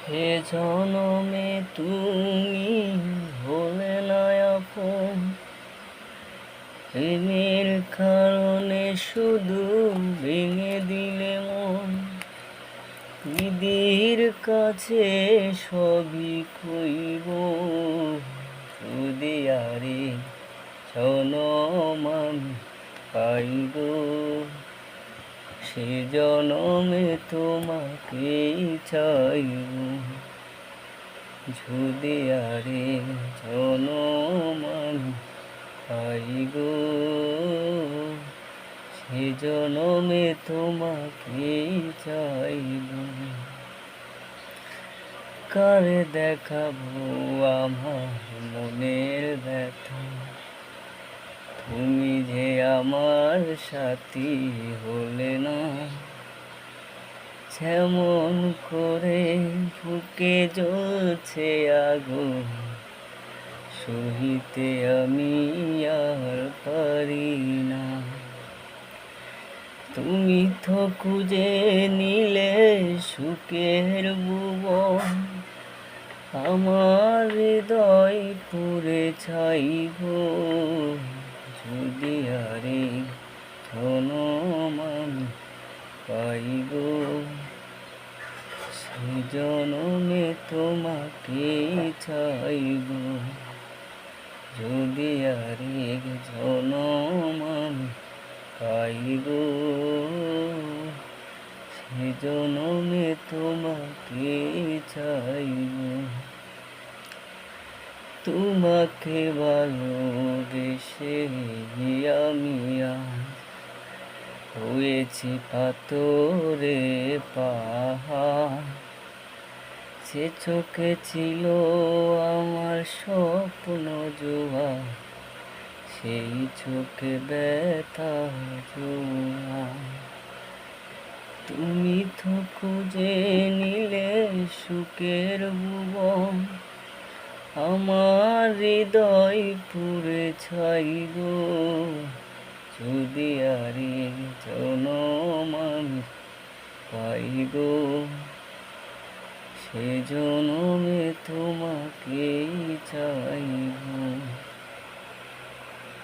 হে জনমে তুমি হলে না আপন, প্রেমের কারণে শুধু ভেঙে দিলে মন। দিদির কাছে সবই কইব, যদি আরে জনম আমি পাইব, সে জনমে তোমাকেই চাইব। যদি আরে জনম আমি পাইব, সে জনমে তোমাকেই চাইব। কারে দেখাবো আমার মনের ব্যথা, তুমি যে আমার সাথী হলে না। যেমন করে বুকে জ্বলছে আগুন, সহিতে আমি আর পারি না। তুমি তো খুঁজে নিলে সুখের ভুবন, আমার হৃদয় পুড়ে ছাইব। যদি আরে জনম আমি পাইব, সে জনমে তোমাকে চাইব। যদি আরে জনম আমি পাইব, সে জনমে তোমাকে চাইব। তোমাকে ভালোবেসে আমি আজ হয়েছি পাথরে পাহাড়। সে চোখে ছিল আমার স্বপ্ন জোয়ার, সেই চোখে ব্যথা জোয়ার। তুমি তো খুঁজে নিলে সুখের ভুবন, আমার হৃদয় পুড়ে ছাইব। যদি আরে জনম আমি পাইব, সে জনমে তোমাকেই চাইব।